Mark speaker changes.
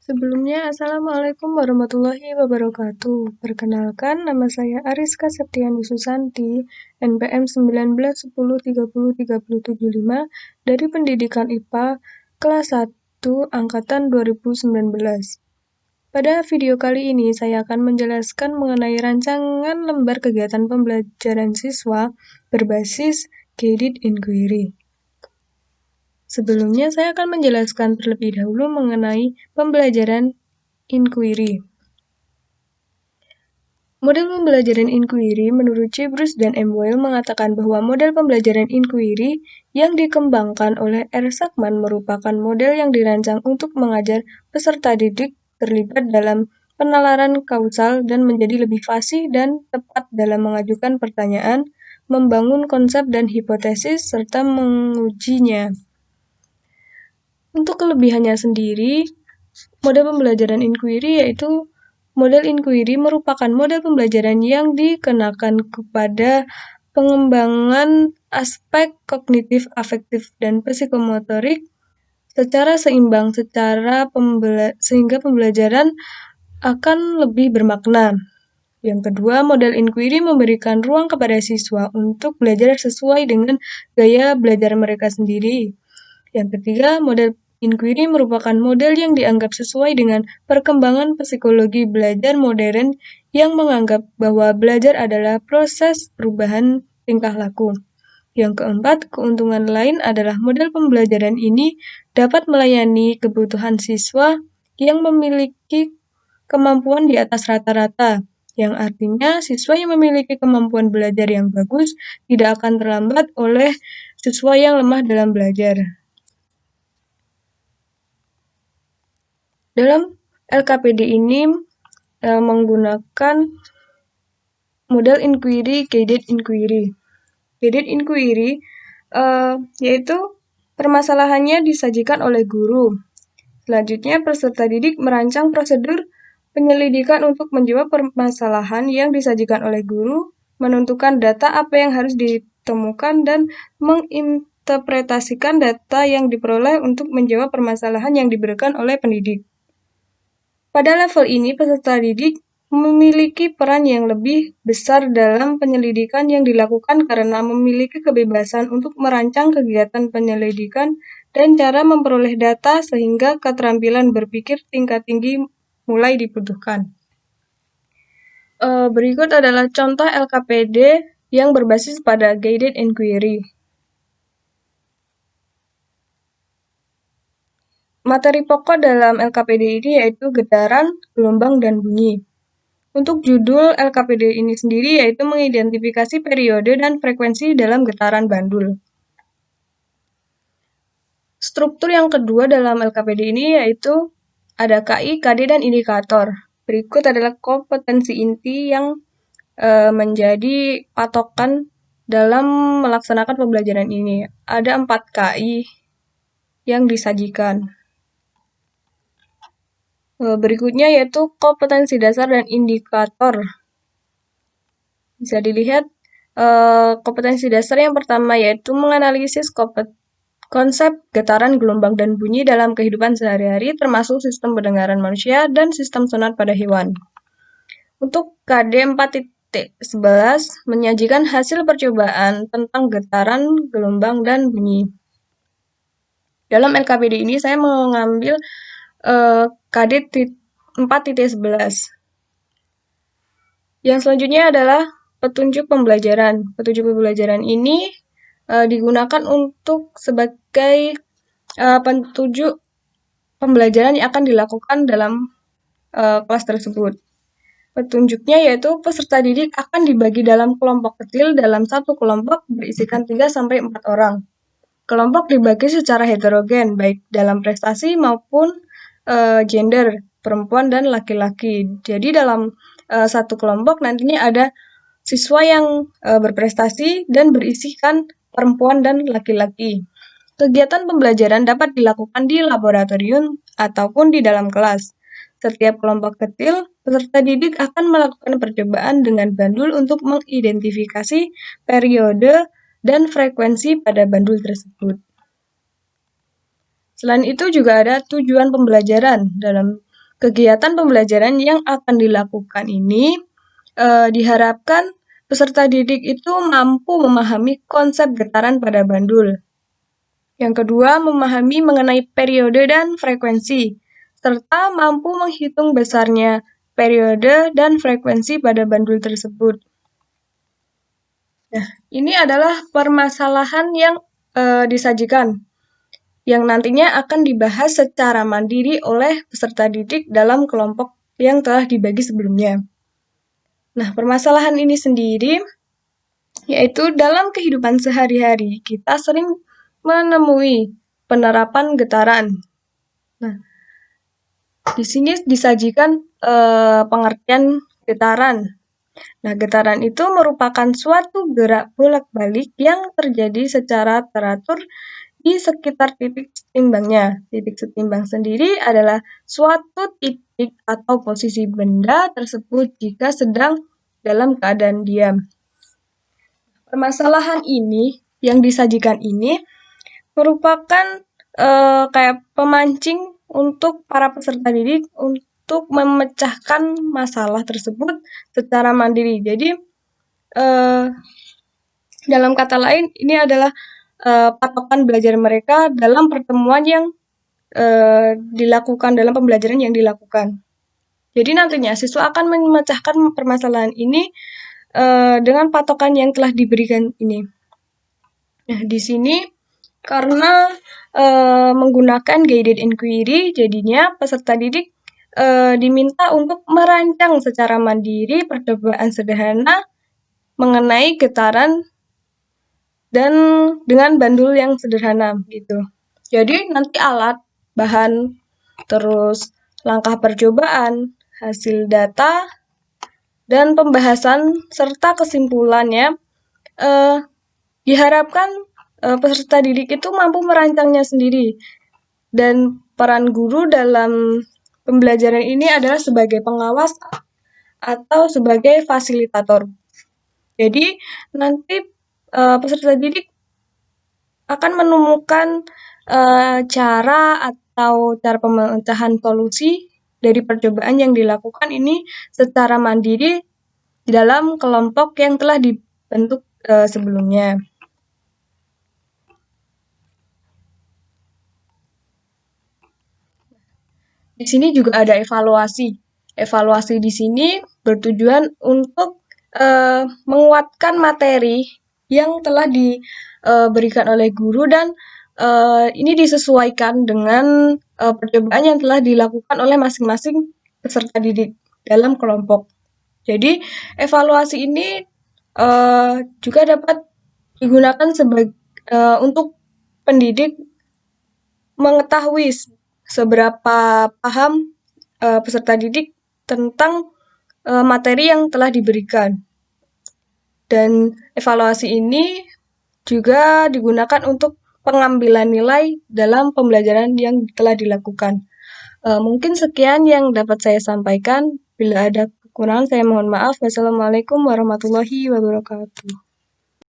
Speaker 1: Sebelumnya, Assalamualaikum warahmatullahi wabarakatuh. Perkenalkan, nama saya Ariska Septiani Susanti, NPM 1910303075 dari Pendidikan IPA kelas 1 Angkatan 2019. Pada video kali ini, saya akan menjelaskan mengenai rancangan lembar kegiatan pembelajaran siswa berbasis guided inquiry. Sebelumnya, saya akan menjelaskan terlebih dahulu mengenai pembelajaran inquiry. Model pembelajaran inquiry menurut C. Bruce dan M. Boyle mengatakan bahwa model pembelajaran inquiry yang dikembangkan oleh R. Sackman merupakan model yang dirancang untuk mengajar peserta didik terlibat dalam penalaran kausal dan menjadi lebih fasih dan tepat dalam mengajukan pertanyaan, membangun konsep dan hipotesis, serta mengujinya. Untuk kelebihannya sendiri, model pembelajaran inquiry yaitu model inquiry merupakan model pembelajaran yang dikenakan kepada pengembangan aspek kognitif, afektif, dan psikomotorik secara seimbang sehingga pembelajaran akan lebih bermakna. Yang kedua, model inquiry memberikan ruang kepada siswa untuk belajar sesuai dengan gaya belajar mereka sendiri. Yang ketiga, model inquiry merupakan model yang dianggap sesuai dengan perkembangan psikologi belajar modern yang menganggap bahwa belajar adalah proses perubahan tingkah laku. Yang keempat, keuntungan lain adalah model pembelajaran ini dapat melayani kebutuhan siswa yang memiliki kemampuan di atas rata-rata, yang artinya siswa yang memiliki kemampuan belajar yang bagus tidak akan terlambat oleh siswa yang lemah dalam belajar. Dalam LKPD ini menggunakan model inquiry, guided inquiry. Guided inquiry yaitu permasalahannya disajikan oleh guru. Selanjutnya, peserta didik merancang prosedur penyelidikan untuk menjawab permasalahan yang disajikan oleh guru, menentukan data apa yang harus ditemukan, dan menginterpretasikan data yang diperoleh untuk menjawab permasalahan yang diberikan oleh pendidik. Pada level ini, peserta didik memiliki peran yang lebih besar dalam penyelidikan yang dilakukan karena memiliki kebebasan untuk merancang kegiatan penyelidikan dan cara memperoleh data sehingga keterampilan berpikir tingkat tinggi mulai dibutuhkan. Berikut adalah contoh LKPD yang berbasis pada guided inquiry. Materi pokok dalam LKPD ini yaitu getaran, gelombang, dan bunyi. Untuk judul LKPD ini sendiri yaitu mengidentifikasi periode dan frekuensi dalam getaran bandul. Struktur yang kedua dalam LKPD ini yaitu ada KI, KD, dan indikator. Berikut adalah kompetensi inti yang menjadi patokan dalam melaksanakan pembelajaran ini. Ada 4 KI yang disajikan. Berikutnya yaitu kompetensi dasar dan indikator. Bisa dilihat kompetensi dasar yang pertama yaitu menganalisis konsep getaran, gelombang, dan bunyi dalam kehidupan sehari-hari termasuk sistem pendengaran manusia dan sistem sonar pada hewan. Untuk KD 4.11 menyajikan hasil percobaan tentang getaran, gelombang, dan bunyi. Dalam LKPD ini saya mengambil KD 4.11. Yang selanjutnya adalah petunjuk pembelajaran. Petunjuk pembelajaran ini digunakan untuk sebagai petunjuk pembelajaran yang akan dilakukan dalam kelas tersebut. Petunjuknya yaitu peserta didik akan dibagi dalam kelompok kecil dalam satu kelompok berisikan 3-4 orang. Kelompok dibagi secara heterogen, baik dalam prestasi maupun gender, perempuan dan laki-laki. Jadi dalam satu kelompok nantinya ada siswa yang berprestasi dan berisikan perempuan dan laki-laki. Kegiatan pembelajaran dapat dilakukan di laboratorium ataupun di dalam kelas. Setiap kelompok kecil, peserta didik akan melakukan percobaan dengan bandul untuk mengidentifikasi periode dan frekuensi pada bandul tersebut. Selain itu juga ada tujuan pembelajaran. Dalam Kegiatan pembelajaran yang akan dilakukan ini diharapkan peserta didik itu mampu memahami konsep getaran pada bandul. Yang kedua, memahami mengenai periode dan frekuensi, serta mampu menghitung besarnya periode dan frekuensi pada bandul tersebut. Nah, ini adalah permasalahan yang disajikan, yang nantinya akan dibahas secara mandiri oleh peserta didik dalam kelompok yang telah dibagi sebelumnya. Nah, permasalahan ini sendiri yaitu dalam kehidupan sehari-hari kita sering menemui penerapan getaran. Nah, di sini disajikan pengertian getaran. Nah, getaran itu merupakan suatu gerak bolak-balik yang terjadi secara teratur di sekitar titik setimbangnya. Titik setimbang sendiri adalah suatu titik atau posisi benda tersebut jika sedang dalam keadaan diam. Permasalahan ini yang disajikan ini merupakan kayak pemancing untuk para peserta didik untuk memecahkan masalah tersebut secara mandiri. Jadi dalam kata lain ini adalah patokan belajar mereka dalam pertemuan yang dilakukan dalam pembelajaran yang dilakukan. Jadi nantinya siswa akan memecahkan permasalahan ini dengan patokan yang telah diberikan ini. Nah, di sini karena menggunakan guided inquiry, jadinya peserta didik diminta untuk merancang secara mandiri percobaan sederhana mengenai getaran dan dengan bandul yang sederhana gitu. Jadi nanti alat, bahan, terus langkah percobaan, hasil data, dan pembahasan serta kesimpulannya diharapkan peserta didik itu mampu merancangnya sendiri. Dan peran guru dalam pembelajaran ini adalah sebagai pengawas atau sebagai fasilitator. Jadi nanti peserta didik akan menemukan cara atau cara pemecahan solusi dari percobaan yang dilakukan ini secara mandiri di dalam kelompok yang telah dibentuk sebelumnya. Di sini juga ada evaluasi. Evaluasi di sini bertujuan untuk menguatkan materi yang telah diberikan oleh guru dan ini disesuaikan dengan percobaan yang telah dilakukan oleh masing-masing peserta didik dalam kelompok. Jadi evaluasi ini juga dapat digunakan sebagai untuk pendidik mengetahui seberapa paham peserta didik tentang materi yang telah diberikan. Dan evaluasi ini juga digunakan untuk pengambilan nilai dalam pembelajaran yang telah dilakukan. Mungkin sekian yang dapat saya sampaikan. Bila ada kekurangan, saya mohon maaf. Wassalamualaikum warahmatullahi wabarakatuh.